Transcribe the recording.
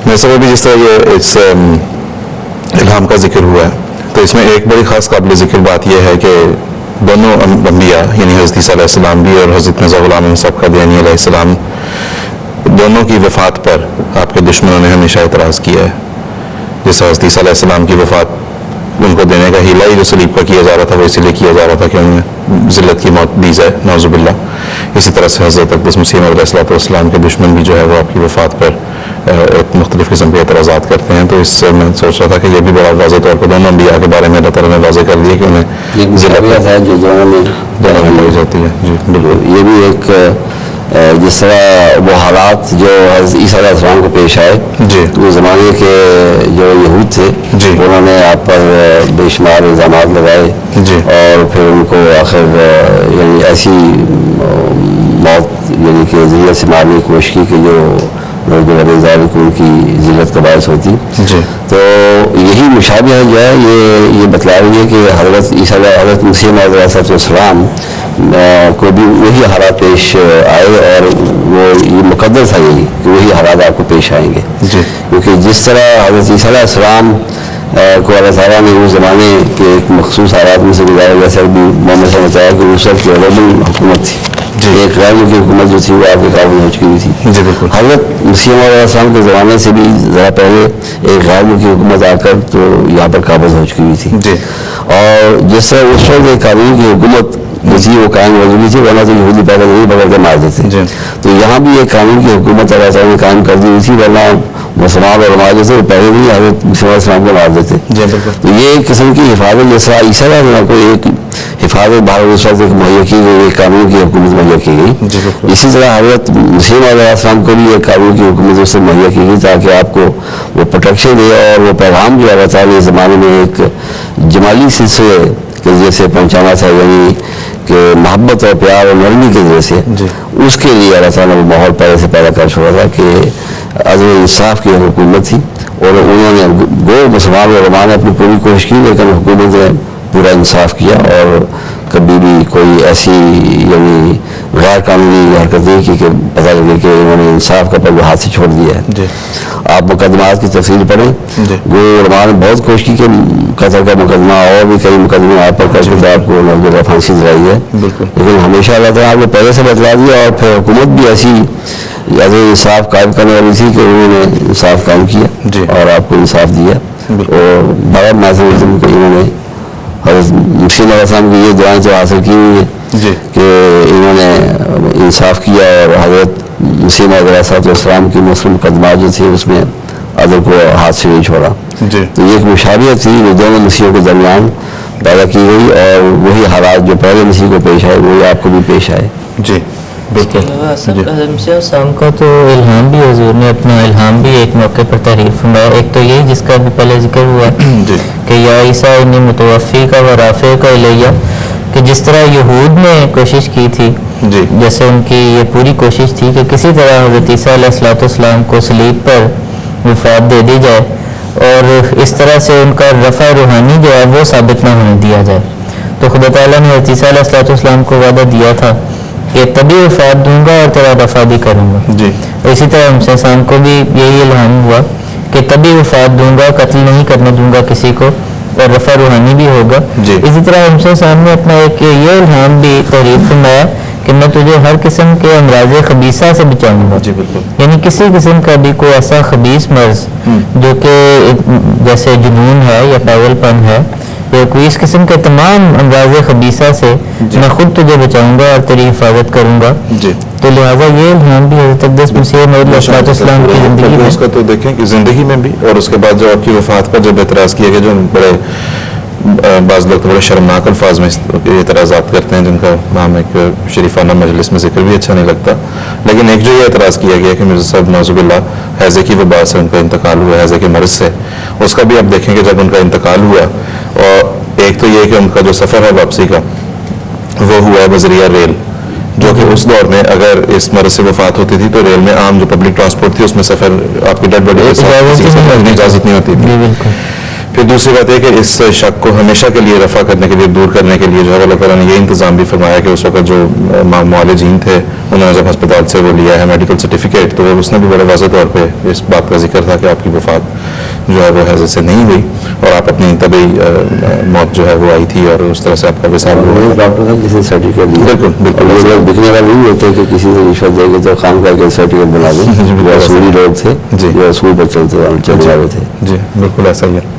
جیسے ابھی جس طرح یہ اس الہام کا ذکر ہوا ہے تو اس میں ایک بڑی خاص قابل ذکر بات یہ ہے کہ دونوں انبیاء یعنی حضرت عیسیٰ علیہ السلام بھی اور حضرت مرزا غلام احمد صاحب قادیانی علیہ السلام دونوں کی وفات پر آپ کے دشمنوں نے ہمیشہ اعتراض کیا ہے. جس حضرت عیسیٰ علیہ السلام کی وفات ان کو دینے کا ہیلا ہی جو صلیب کا کیا جا رہا تھا وہ اسی لیے کیا جا رہا تھا کہ انہیں ذلت کی موت دی جائے نعوذ باللہ. اسی طرح سے حضرت اقدس مسیح علیہ السلام کے دشمن بھی جو ہے وہ آپ کی وفات پر مختلف قسم کے اعتراضات کرتے ہیں. تو اس سے میں سوچ رہا تھا کہ یہ بھی بڑا واضح طور پر دونوں انبیاء کے بارے میں اللہ تعالیٰ نے واضح کر دیا کہ انہیں ذلت ہے جو دونوں میں ملی جاتی ہے. جی بالکل. یہ بھی ایک جس طرح وہ حالات جو حضرت عیسیٰ علیہ السلام کو پیش آئے جی اس زمانے کے جو یہود تھے جی انہوں نے آپ پر بے شمار الزامات لگائے جی اور پھر ان کو آخر یعنی ایسی موت یعنی کہ ذلت سے مارنے کی کوشش کی کہ جو ان کی ذلت کا باعث ہوتی. جی تو یہی مشابہ جو ہے یہ بتلا رہی ہے کہ حضرت عیسیٰ حضرت مسیح علیہ السلام کو بھی وہی حالات پیش آئے اور وہ یہ مقدر تھا یہی کہ وہی حالات آپ کو پیش آئیں گے. جی کیونکہ جس طرح حضرت عیسیٰ علیہ السلام کو اللہ تعالیٰ نے اس زمانے کے ایک مخصوص حالات میں سے گزارا جیسا بھی محمد سے بتایا کہ اس وقت غیر حکومت تھی. جی ایک غیر ملکی حکومت جو تھی وہ آپ کے قابل ہو چکی ہوئی تھی. جی بالکل. حضرت مسیح علیہ السلام کے زمانے سے بھی ذرا پہلے ایک غیر ملکی حکومت آ کر تو یہاں پر قابض ہو چکی ہوئی تھی. جی اور جس طرح اس وقت ایک قانون کی حکومت جیسی وہ قائم موجودی تھی ورنہ تو یہودی پیدا نہیں پکڑ کے مار دیتے. جی تو یہاں بھی ایک قانون کی حکومت اللہ تعالیٰ نے قائم کر دی ہوئی تھی ورنہ مسلمان اور علماء جو تھے وہ پہلے بھی حضرت مسیح علیہ السلام کو مار دیتے. جی بالکل. تو یہ ایک قسم کی حفاظت جس طرح عیسیٰ علیہ السلام کو ایک حفاظت بھارت اس وقت ایک مہیا کی گئی ایک قانون کی حکومت مہیا کی گئی. جی بالکل. اسی طرح حضرت مسیح علیہ السلام کو بھی ایک قانون کی حکومت اس سے مہیا کی گئی تاکہ آپ کو وہ پروٹیکشن دے اور وہ پیغام جو اللہ تعالیٰ نے اس زمانے میں ایک جمالی سلسلے کے ذریعے سے پہنچانا تھا یعنی کہ محبت اور پیار اور نرمی کے ذریعے سے جی اس کے لیے اللہ تعالیٰ نے وہ ماحول پہلے سے پیدا کر چھوڑا تھا کہ عدل انصاف کی حکومت تھی اور انہوں نے گو مسلمان علماء نے اپنی پوری کوشش کی لیکن حکومت نے پورا انصاف کیا اور کبھی بھی کوئی ایسی یعنی غیر قانونی حرکت نہیں کی کہ پتہ لگے کہ انہوں نے انصاف کا پہلو ہاتھ سے چھوڑ دیا ہے. جی آپ مقدمات کی تفصیل پڑھیں. جی وہ علماء نے بہت کوشش کی کہ قتل کا مقدمہ اور بھی کئی مقدمے آپ پر کر کے آپ کو نوجوان پھانسی دلائی ہے بالکل. لیکن ہمیشہ اللہ تعالیٰ آپ کو پہلے سے بتلا دیا اور پھر حکومت بھی ایسی انصاف قائم کرنے والی تھی کہ انہوں نے انصاف قائم کیا جی اور آپ کو انصاف دیا. اور بغیر ناظرین کو انہوں نے حضرت مسیح علیہ السلام کی یہ دعائیں جو حاصل کی ہوئی ہیں جی کہ انہوں نے انصاف کیا اور حضرت مسیح علیہ السلام کی مسلم مقدمات جو تھے اس میں عدل کو ہاتھ سے نہیں چھوڑا. جی تو یہ ایک مشابہت تھی جو دونوں مسیحوں کے درمیان پیدا کی گئی اور وہی حالات جو پہلے مسیح کو پیش آئے وہی آپ کو بھی پیش آئے. جی بالکل. مسیح السلام کا تو الہام بھی حضور نے اپنا الہام بھی ایک موقع پر تحریر فرمایا. ایک تو یہی جس کا بھی پہلے ذکر ہوا جی کہ یا عیسیٰ انی متوفی کا و رافع کا الیہ کہ جس طرح یہود نے کوشش کی تھی جی جیسے ان کی یہ پوری کوشش تھی کہ کسی طرح حضرت عیسیٰ علیہ السلام کو صلیب پر وفات دے دی جائے اور اس طرح سے ان کا رفع روحانی جو ہے وہ ثابت نہ ہونے دیا جائے. تو خدا تعالیٰ نے حضرت عیسیٰ علیہ السلام کو وعدہ دیا تھا کہ تبھی وفات دوں گا اور تیرا رفع بھی کروں گا. جی اسی طرح مسیح السلام کو بھی یہی الہام ہوا کہ تبھی وفات دوں گا قتل نہیں کرنے دوں گا کسی کو اور رفع روحانی بھی ہوگا. جی اسی طرح مسیح السلام نے اپنا ایک یہ الہام بھی تحریر فرمایا کہ میں تجھے ہر قسم کے امراض خبیثہ سے بچاؤں گا. جی بالکل. یعنی کسی قسم کا بھی کوئی ایسا خبیث مرض جو کہ جیسے جنون ہے یا پاگل پن ہے یا کوئی اس قسم کے تمام امراض خبیثہ سے میں خود تجھے بچاؤں گا اور تیری حفاظت کروں گا. جی تو لہٰذا یہ الہام بھی حضرت اقدس مسیح موعود علیہ السلام کی زندگی میں اس کا تو دیکھیں کہ زندگی میں بھی اور اس کے بعد جو آپ کی وفات پر جب اعتراض کیا گیا جو بڑے بعض لوگ بڑے شرمناک الفاظ میں اعتراضات کرتے ہیں جن کا نام ایک شریفانہ مجلس میں ذکر بھی اچھا نہیں لگتا. لیکن ایک جو یہ اعتراض کیا گیا کہ مرزا صاحب نعوذ باللہ حیضے کی وبا سے ان کا انتقال ہوا حیضے کے مرض سے اس کا بھی آپ دیکھیں کہ جب ان کا انتقال ہوا اور ایک تو یہ کہ ان کا جو سفر ہے واپسی کا وہ ہوا بذریعہ ریل جو کہ اس دور میں اگر اس مرض سے وفات ہوتی تھی تو ریل میں عام جو پبلک ٹرانسپورٹ تھی اس میں سفر آپ کی ڈیڈ باڈی کے ساتھ اجازت نہیں ہوتی تھی. پھر دوسری بات یہ کہ اس شک کو ہمیشہ کے لیے رفع کرنے کے لیے، دور کرنے کے لیے جو ہے اللہ تعالیٰ نے یہ انتظام بھی فرمایا کہ اس وقت جو معالجین تھے انہوں نے جب ہسپتال سے وہ لیا ہے میڈیکل سرٹیفکیٹ، تو اس نے بھی بڑے واضح طور پہ اس بات کا ذکر تھا کہ آپ کی وفات جو ہے وہ حیض سے نہیں ہوئی اور آپ اپنی طبعی موت جو ہے وہ آئی تھی اور اس طرح سے آپ کا وصال ہوا۔ ڈاکٹر صاحب کسی سرٹیفکیٹ دیا، بالکل بالکل یہ لوگ دکھنے والا نہیں ہوتے کہ کسی سے رشوت دے گے تو خانقاہ کے سرٹیفکیٹ بنا دیں، جو اصولی لوگ تھے، جی، جو اصول پر چلتے چلے آ رہے تھے۔ جی بالکل ایسا ہی ہے۔